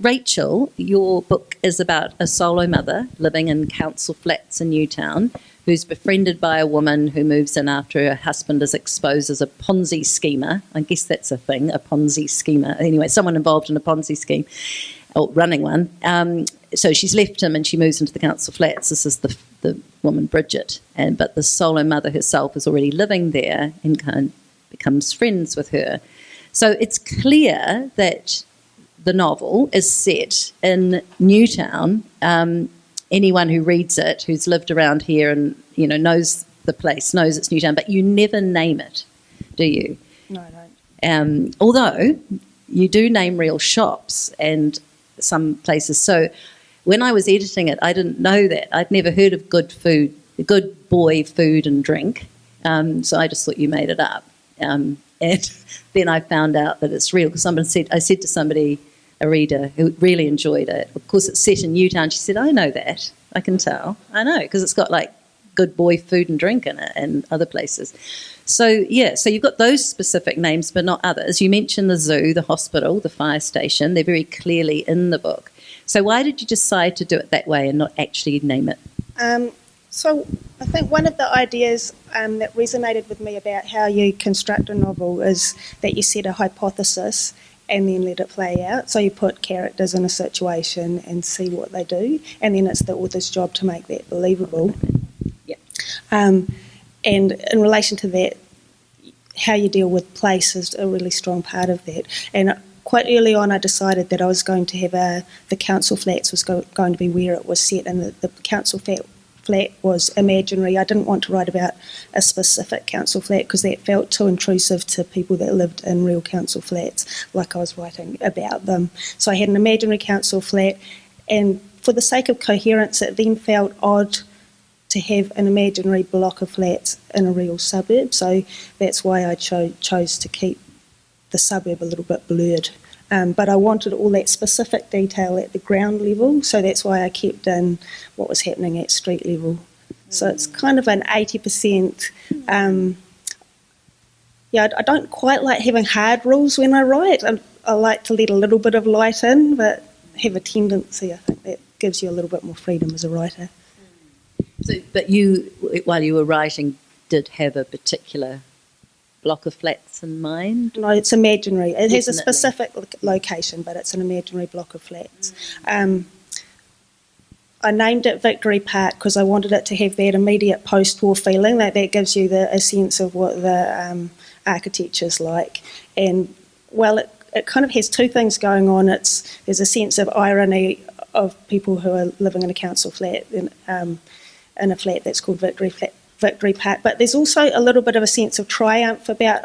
Rachel, your book is about a solo mother living in council flats in Newtown who's befriended by a woman who moves in after her husband is exposed as a Ponzi schemer. I guess that's a thing, a Ponzi schemer. Anyway, someone involved in a Ponzi scheme, or running one. So she's left him and she moves into the council flats. This is the woman Bridget, but the solo mother herself is already living there and kind of becomes friends with her. So it's clear that the novel is set in Newtown. Anyone who reads it, who's lived around here and knows the place, knows it's Newtown, but you never name it, do you? No, I don't. Although you do name real shops and some places. So when I was editing it, I didn't know that. I'd never heard of Good Boy Food and Drink. So I just thought you made it up. And then I found out that it's real because I said to somebody, a reader who really enjoyed it. Of course, it's set in Newtown. She said, I know that. I can tell. I know, because it's got like Good Boy Food and Drink in it and other places. So, so you've got those specific names, but not others. You mentioned the zoo, the hospital, the fire station. They're very clearly in the book. So why did you decide to do it that way and not actually name it? So I think one of the ideas that resonated with me about how you construct a novel is that you set a hypothesis and then let it play out. So you put characters in a situation and see what they do, and then it's the author's job to make that believable. Yeah. And in relation to that, how you deal with place is a really strong part of that. And quite early on, I decided that I was going to have the council flats was going to be where it was set, and the council flat was imaginary. I didn't want to write about a specific council flat because that felt too intrusive to people that lived in real council flats, like I was writing about them. So I had an imaginary council flat, and for the sake of coherence, it then felt odd to have an imaginary block of flats in a real suburb. So that's why I chose to keep the suburb a little bit blurred. But I wanted all that specific detail at the ground level, so that's why I kept in what was happening at street level. So it's kind of an 80%. I don't quite like having hard rules when I write. I like to let a little bit of light in, but have a tendency, I think that gives you a little bit more freedom as a writer. So, but you, while you were writing, did have a particular block of flats in mind? No, it's imaginary. It has a specific location, but it's an imaginary block of flats. I named it Victory Park because I wanted it to have that immediate post-war feeling, that gives you a sense of what the architecture's like. And, well, it kind of has two things going on. There's a sense of irony of people who are living in a council flat, in a flat that's called Victory Park, but there's also a little bit of a sense of triumph about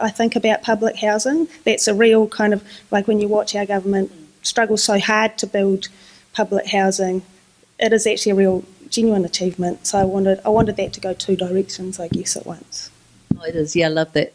public housing. That's a real kind of, like when you watch our government struggle so hard to build public housing, it is actually a real genuine achievement. So I wanted that to go two directions, I guess, at once. Oh, it is, yeah, I love that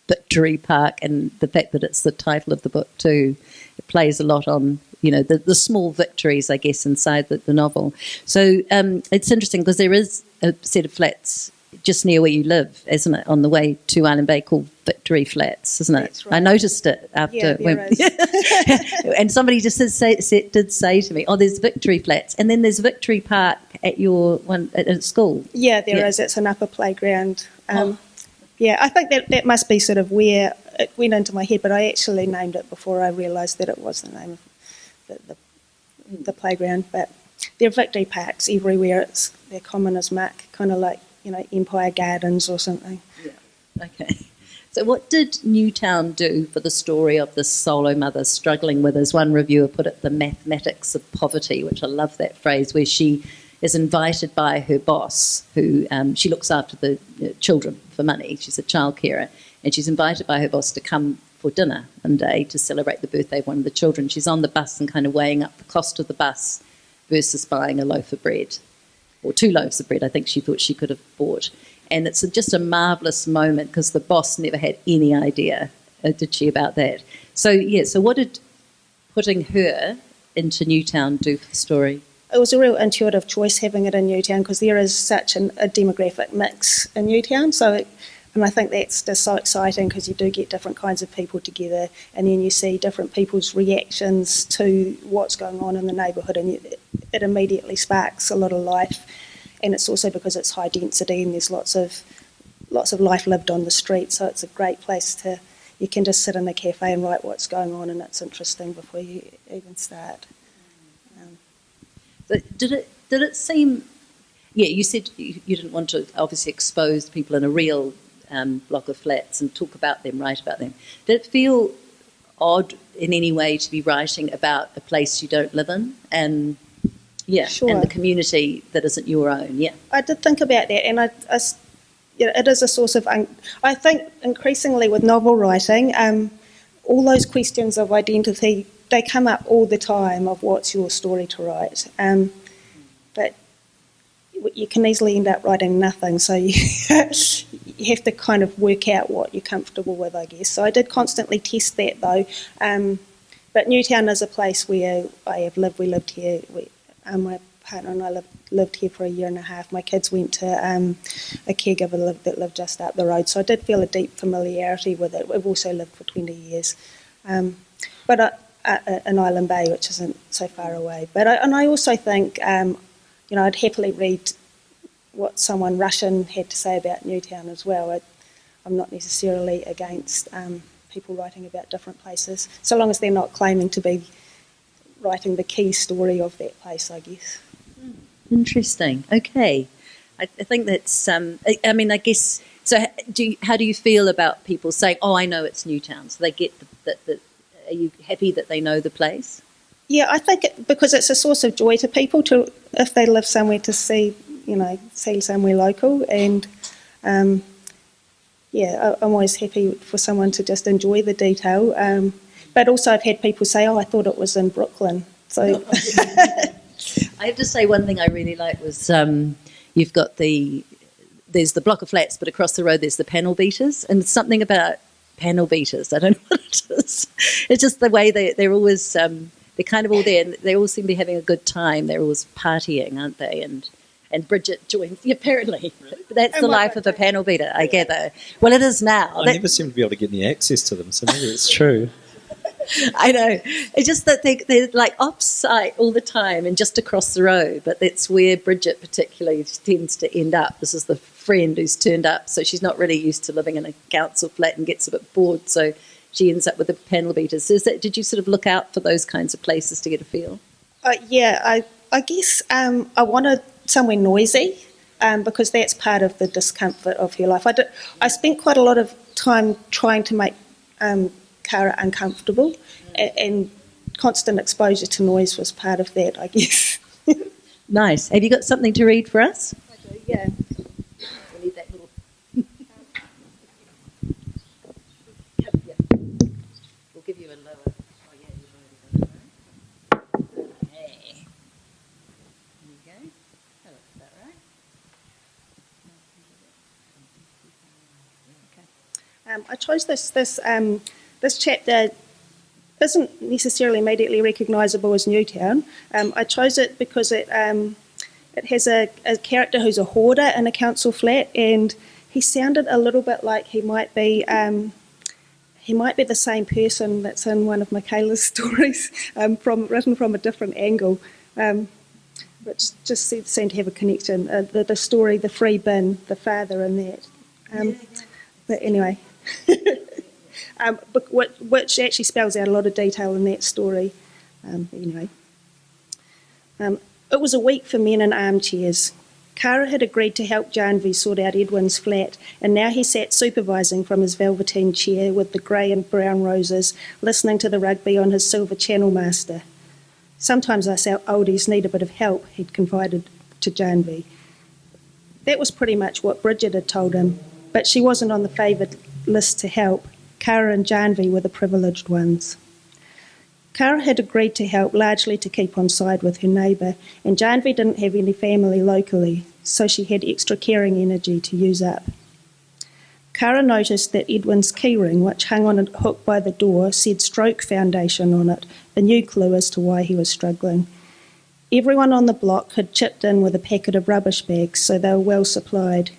Victory Park and the fact that it's the title of the book too. It plays a lot on, the small victories, I guess, inside the novel. So it's interesting because there is a set of flats just near where you live, isn't it, on the way to Island Bay, called Victory Flats, isn't it? That's right. I noticed it after. Yeah, there is. And somebody just did say to me, there's Victory Flats, and then there's Victory Park at your one at school. Yeah, there is. It's an upper playground. Yeah, I think that must be sort of where it went into my head, but I actually named it before I realised that it was the name of the playground. But there are Victory Parks everywhere. They're common as muck, kind of like, Empire Gardens or something. Yeah, okay. So what did Newtown do for the story of this solo mother struggling with, as one reviewer put it, the mathematics of poverty, which I love that phrase, where she is invited by her boss, who she looks after the children for money. She's a child carer, and she's invited by her boss to come for dinner one day to celebrate the birthday of one of the children. She's on the bus and kind of weighing up the cost of the bus versus buying a loaf of bread. Or 2 loaves of bread, I think she thought she could have bought. And it's just a marvellous moment because the boss never had any idea, did she, about that? So what did putting her into Newtown do for the story? It was a real intuitive choice having it in Newtown because there is such a demographic mix in Newtown. So And I think that's just so exciting because you do get different kinds of people together, and then you see different people's reactions to what's going on in the neighbourhood, and it immediately sparks a lot of life. And it's also because it's high density and there's lots of life lived on the street, so it's a great place to, you can just sit in a cafe and write what's going on, and it's interesting before you even start. But did it seem? Yeah, you said you didn't want to obviously expose people in a real block of flats and talk about them, write about them. Did it feel odd in any way to be writing about a place you don't live in, and Sure. and the community that isn't your own? Yeah, I did think about that, and it is a source of. I think increasingly with novel writing, all those questions of identity, they come up all the time of what's your story to write, but you can easily end up writing nothing, so you have to kind of work out what you're comfortable with, I guess. So I did constantly test that though, but Newtown is a place where I have lived. We lived here. My partner and I lived here for a year and a half. My kids went to a caregiver that lived just up the road, so I did feel a deep familiarity with it. We've also lived for 20 years. But in Island Bay, which isn't so far away. But I also think, I'd happily read what someone Russian had to say about Newtown as well. I'm not necessarily against people writing about different places, so long as they're not claiming to be writing the key story of that place, I guess. Interesting. Okay, I think that's. I guess. So, how do you feel about people saying, "Oh, I know it's Newtown"? So they get that. Are you happy that they know the place? Yeah, I think because it's a source of joy to people to, if they live somewhere, to see somewhere local, and I'm always happy for someone to just enjoy the detail. But also I've had people say, "Oh, I thought it was in Brooklyn." So I have to say one thing I really like was you've got there's the block of flats, but across the road there's the panel beaters, and something about panel beaters, I don't know what it is. It's just the way they're always they're kind of all there, and they all seem to be having a good time. They're always partying, aren't they? And Bridget joins, apparently. That's the life of a panel beater, I gather. Well, it is now. I never seem to be able to get any access to them, so maybe it's true. I know. It's just that they're like off-site all the time and just across the road, but that's where Bridget particularly tends to end up. This is the friend who's turned up, so she's not really used to living in a council flat and gets a bit bored, so she ends up with the panel beaters. So did you sort of look out for those kinds of places to get a feel? I guess I wanted somewhere noisy because that's part of the discomfort of her life. I spent quite a lot of time trying to make Cara uncomfortable, and constant exposure to noise was part of that, I guess. Nice. Have you got something to read for us? I do, yeah. We need that little... We'll give you a lower... Oh, yeah, you've already got it, right? Okay. There you go. That looks about right. I chose this chapter isn't necessarily immediately recognisable as Newtown. I chose it because it has a character who's a hoarder in a council flat, and he sounded a little bit like he might be the same person that's in one of Michaelia's stories, written from a different angle, which just seemed to have a connection. The story, The Free Bin, the father in that. But anyway. Which actually spells out a lot of detail in that story. Anyway. It was a week for men in armchairs. Cara had agreed to help Janvi sort out Edwin's flat, and now he sat supervising from his velveteen chair with the grey and brown roses, listening to the rugby on his silver Channel Master. Sometimes us oldies need a bit of help, he'd confided to Janvi. That was pretty much what Bridget had told him, but she wasn't on the favoured list to help. Cara and Janvi were the privileged ones. Cara had agreed to help largely to keep on side with her neighbour, and Janvi didn't have any family locally, so she had extra caring energy to use up. Cara noticed that Edwin's keyring, which hung on a hook by the door, said Stroke Foundation on it, a new clue as to why he was struggling. Everyone on the block had chipped in with a packet of rubbish bags, so they were well supplied.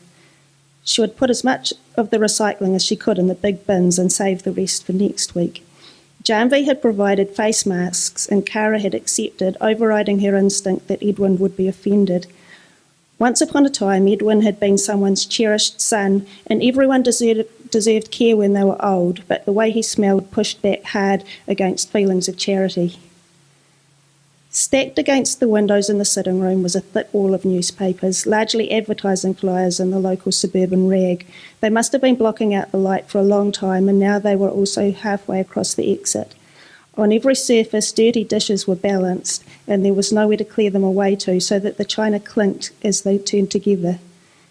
She would put as much of the recycling as she could in the big bins and save the rest for next week. Janvi had provided face masks and Kara had accepted, overriding her instinct that Edwin would be offended. Once upon a time, Edwin had been someone's cherished son, and everyone deserved care when they were old, but the way he smelled pushed back hard against feelings of charity. Stacked against the windows in the sitting room was a thick wall of newspapers, largely advertising flyers in the local suburban rag. They must have been blocking out the light for a long time, and now they were also halfway across the exit. On every surface, dirty dishes were balanced, and there was nowhere to clear them away to, so that the china clinked as they turned together.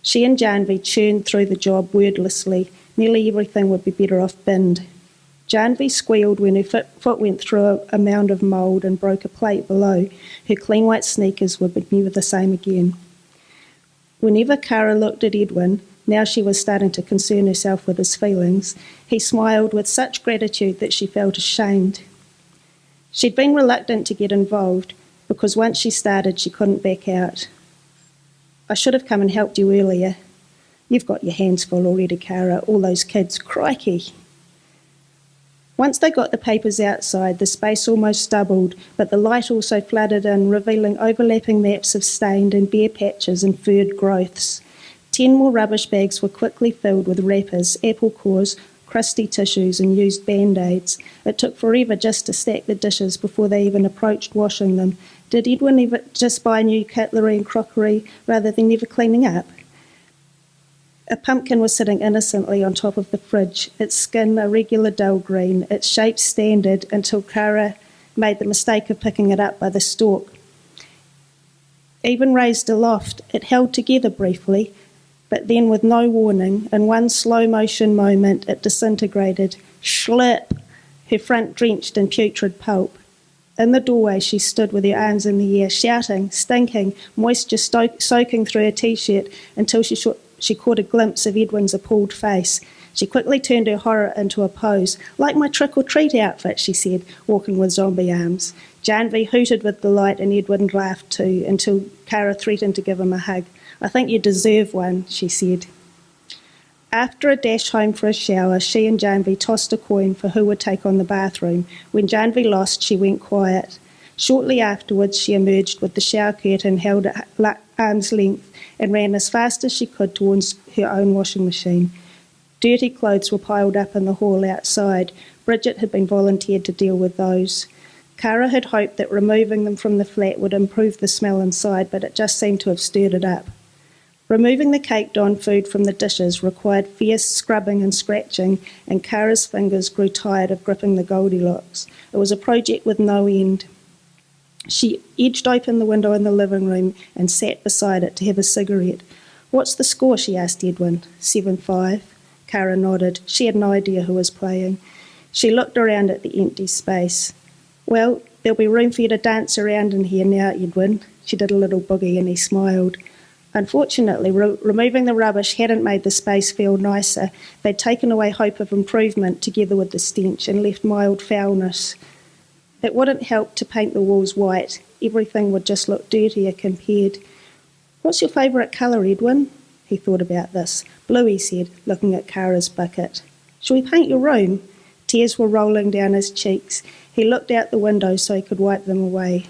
She and Janvi churned through the job wordlessly. Nearly everything would be better off binned. Janvi squealed when her foot went through a mound of mould and broke a plate below. Her clean white sneakers would be never the same again. Whenever Kara looked at Edwin, now she was starting to concern herself with his feelings, he smiled with such gratitude that she felt ashamed. She'd been reluctant to get involved because once she started, she couldn't back out. I should have come and helped you earlier. You've got your hands full already, Kara. All those kids, crikey. Once they got the papers outside, the space almost doubled, but the light also flooded in, revealing overlapping maps of stained and bare patches and furred growths. 10 more rubbish bags were quickly filled with wrappers, apple cores, crusty tissues and used band-aids. It took forever just to stack the dishes before they even approached washing them. Did Edwin ever just buy new cutlery and crockery rather than never cleaning up? A pumpkin was sitting innocently on top of the fridge, its skin a regular dull green, its shape standard until Kara made the mistake of picking it up by the stalk. Even raised aloft, it held together briefly, but then with no warning, in one slow-motion moment, it disintegrated. Schlip! Her front drenched in putrid pulp. In the doorway, she stood with her arms in the air, shouting, stinking, moisture soaking through her T-shirt until she caught a glimpse of Edwin's appalled face. She quickly turned her horror into a pose. Like my trick-or-treat outfit, she said, walking with zombie arms. Janvi hooted with delight and Edwin laughed too, until Kara threatened to give him a hug. I think you deserve one, she said. After a dash home for a shower, she and Janvi tossed a coin for who would take on the bathroom. When Janvi lost, she went quiet. Shortly afterwards, she emerged with the shower curtain held at arm's length and ran as fast as she could towards her own washing machine. Dirty clothes were piled up in the hall outside. Bridget had been volunteered to deal with those. Kara had hoped that removing them from the flat would improve the smell inside, but it just seemed to have stirred it up. Removing the caked-on food from the dishes required fierce scrubbing and scratching, and Kara's fingers grew tired of gripping the Goldilocks. It was a project with no end. She edged open the window in the living room and sat beside it to have a cigarette. What's the score? She asked Edwin. 7-5. Kara nodded. She had no idea who was playing. She looked around at the empty space. Well, there'll be room for you to dance around in here now, Edwin. She did a little boogie and he smiled. Unfortunately, removing the rubbish hadn't made the space feel nicer. They'd taken away hope of improvement together with the stench and left mild foulness. It wouldn't help to paint the walls white. Everything would just look dirtier compared. What's your favourite colour, Edwin? He thought about this. Blue, he said, looking at Kara's bucket. Shall we paint your room? Tears were rolling down his cheeks. He looked out the window so he could wipe them away.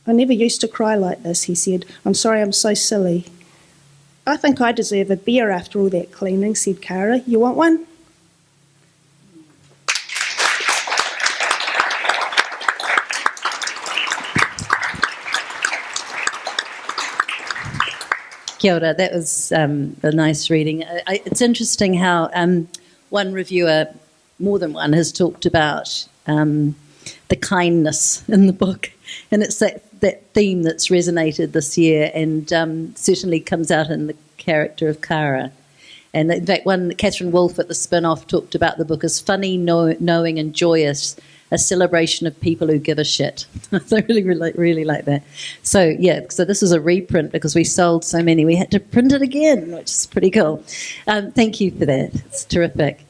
I never used to cry like this, he said. I'm sorry I'm so silly. I think I deserve a beer after all that cleaning, said Kara. You want one? Kia ora, that was a nice reading. It's interesting how one reviewer, more than one, has talked about the kindness in the book. And it's that theme that's resonated this year and certainly comes out in the character of Kara. And in fact, Catherine Wolfe at the spin-off talked about the book as funny, knowing and joyous, a celebration of people who give a shit. So I really like that. So, yeah, so this is a reprint because we sold so many. We had to print it again, which is pretty cool. Thank you for that. It's terrific.